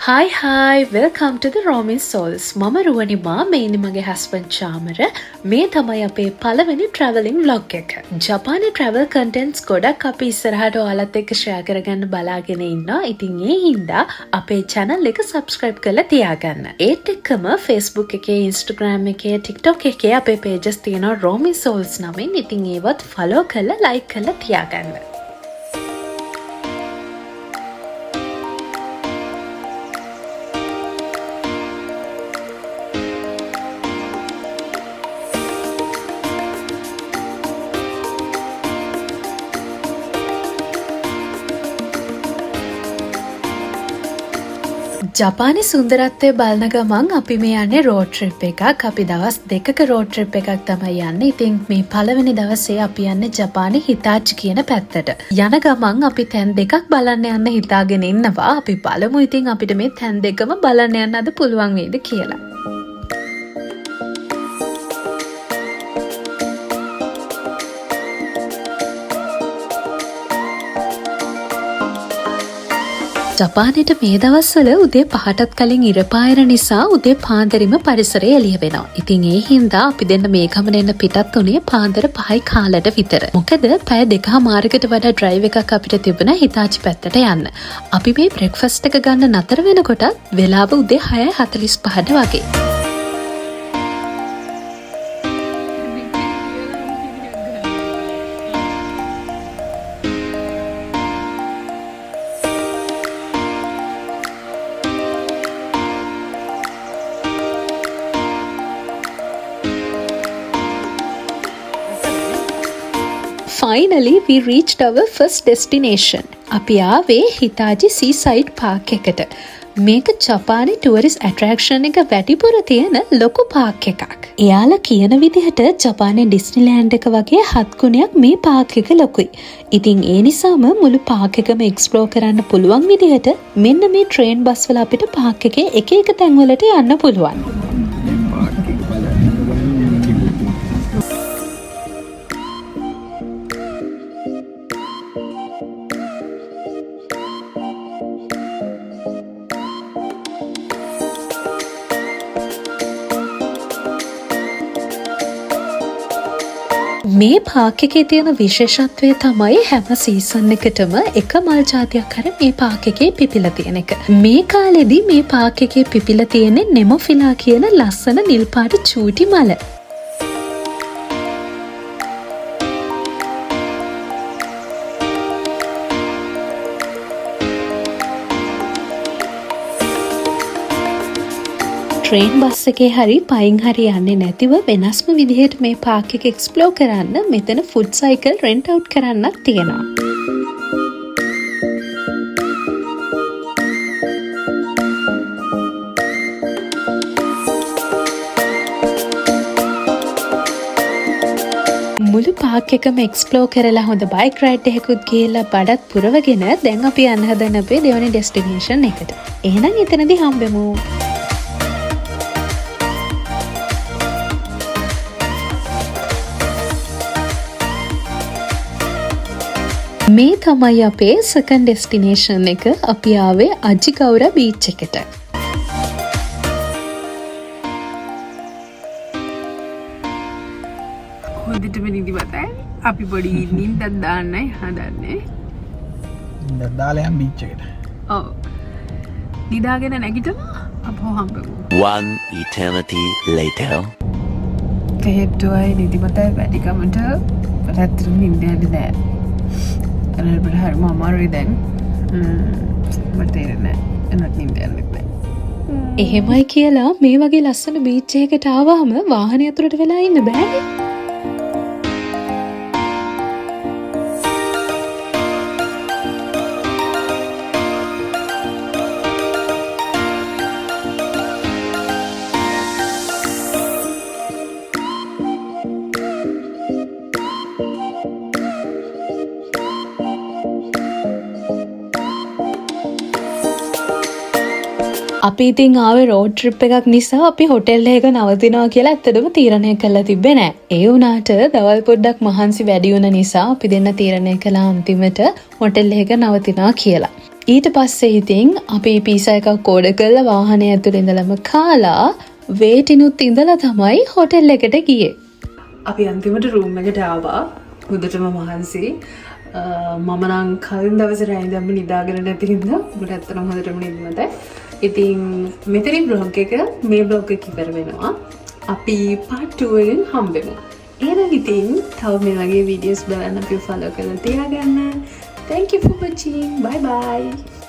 Hi, welcome to the Roaming Souls. මම රුවනිමා මේ ඉන්නේ මගේ husband චාමර. මේ තමයි අපේ පළවෙනි travelling vlog එක. ජපානයේ travel contents ගොඩක් අපි ඉස්සරහට ඔයාලත් එක්ක share කරගන්න බලාගෙන ඉන්නවා. ඉතින් ඒ හින්දා අපේ channel එක subscribe කරලා තියාගන්න. ඒත් එක්කම Facebook එකේ, Instagram එකේ, TikTok එකේ අපේ pages තියෙනවා Roaming Souls නමින්. ඉතින් ඒවත් follow කරලා like කරලා තියාගන්න. ජපානයේ සුන්දරත්වය බලන ගමන් අපි මේ යන්නේ road trip එකක්. අපි දවස් 2ක road trip එකක් තමයි යන්නේ. ඉතින් මේ පළවෙනි දවසේ අපි යන්නේ ජපානයේ හිතාචි කියන පැත්තට. යන ගමන් අපි තැන් දෙකක් බලන්න යන්න හිතාගෙන ඉන්නවා. අපි බලමු ඉතින් අපිට මේ තැන් දෙකම බලන්න යන්න අද පුළුවන් වේද කියලා. ජපානයට මේ දවස්වල උදේ 5ටත් කලින් ඉර පායන නිසා උදේ පාන්දරම පරිසරය එළිය වෙනවා. ඉතින් ඒ හින්දා අපි දෙන්න මේ ගමන එන්න පිටත් උනේ පාන්දර 5යි කාලට විතර. මොකද පැය 2:00මාරකට වඩා ඩ්‍රයිව් එකක් අපිට තිබුණා හිතාචි පැත්තට යන්න. අපි මේ බ්‍රෙක්ෆාස්ට් එක ගන්න නතර වෙනකොට වෙලාව උදේ 6:45ට වගේ. Finally, we reached our first destination. අපි ආවේ හිතාචි seaside park එකට. මේක ජපානයේ tourist attraction එක වැඩිපුර තියෙන ලොකු park එකක්. එයාලා කියන විදිහට ජපානයේ Disneyland එක වගේ 7 ගුණයක් මේ park එක ලොකුයි. ඉතින් ඒ නිසාම මුළු park එකම explore කරන්න පුළුවන් විදිහට මෙන්න මේ train bus වල අපිට park එකේ එක එක තැන් වලට යන්න පුළුවන්. මේ පාක් එකේ තියෙන විශේෂත්වය තමයි හැම සීසන් එකටම එක මල් ජාතියක් හරි මේ පාක් එකේ පිපිලා තියෙන එක. මේ කාලෙදී මේ පාක් එකේ පිපිලා තියෙන්නේ නෙමොෆිලා කියන ලස්සන නිල් පාට චූටි මල. ට්‍රේන් බස් එකේ හරි පයින් හරි යන්නේ නැතිව වෙනස්ම විදිහට මේ පාක් එක එක්ස්ප්ලෝර් කරන්න මෙතන ෆුඩ් සයිකල් රෙන්ට් අවුට් කරන්නත් තියෙනවා. මුළු පාක් එකම එක්ස්ප්ලෝර් කරලා හොඳ බයික් රයිඩ් එකකුත් ගිහලා බඩත් පුරවගෙන දැන් අපි යන්න හදන අපේ දෙවෙනි ඩෙස්ටිනේෂන් එකට. එහෙනම් එතනදී හම්බෙමු. මේ තමයි අපේ සෙකන්ඩ් ඩෙස්ටිනේෂන් එක. අපි ආවේ අජිගෞරා බීච් එකට. හොඳටම නිදිමතයි. අපි පොඩි නිින්දක් දාන්නයි හදන්නේ. නිින්දක් දාලා යම් බීච් එකට. ඔව්. නිදාගෙන නැගිටම අපෝ හම්බෙමු. One eternity later. තේට්ටුවයි නිදිමතයි වැඩිකමට රැත්තට නිින්ද යන්නේ නැහැ. අනල්බට හරිම අමාරුයි දැන්. මට තේරෙන්නේ නැහැ. එනත් නිින්ද යන්නේ නැහැ. එහෙමයි කියලා මේ වගේ ලස්සන බීච් එකකට ආවම වාහනේ අතුරට වෙලා ඉන්න බෑනේ. අපි ඉතින් ආවේ රෝඩ් ට්‍රිප් එකක් නිසා අපි හොටෙල් එකක නවතිනවා කියලා ඇත්තටම තීරණය කරලා තිබ්බේ නෑ. ඒ වුණාට දවල් පොඩ්ඩක් මහන්සි වැඩි වුණ නිසා අපි දෙන්න තීරණය කළා අන්තිමට හොටෙල් එකක නවතිනවා කියලා. ඊට පස්සේ ඉතින් අපි පීසා එකක් ඕඩර් කරලා වාහනේ ඇතුළේ ඉඳලම කාලා වේටිනුත් ඉඳලා තමයි හොටෙල් එකට ගියේ. අපි අන්තිමට රූම් එකට ආවා. හොඳටම මහන්සි. මම නම් කලින් දවසේ රැයි දැම්ම නිදාගෙන නැති හින්දා ඔබට ඇත්තටම හොඳටම නිදිමත. ඉතින් මෙතනින් බ්ලොග් එක මේ බ්ලොග් එක ඉවර වෙනවා. අපි part 2 එකෙන් හම්බෙමු. එහෙනම් ඉතින් තව මේ වගේ වීඩියෝස් බලන්න අපිව follow කරලා තියාගන්න. Thank you for watching. Bye bye.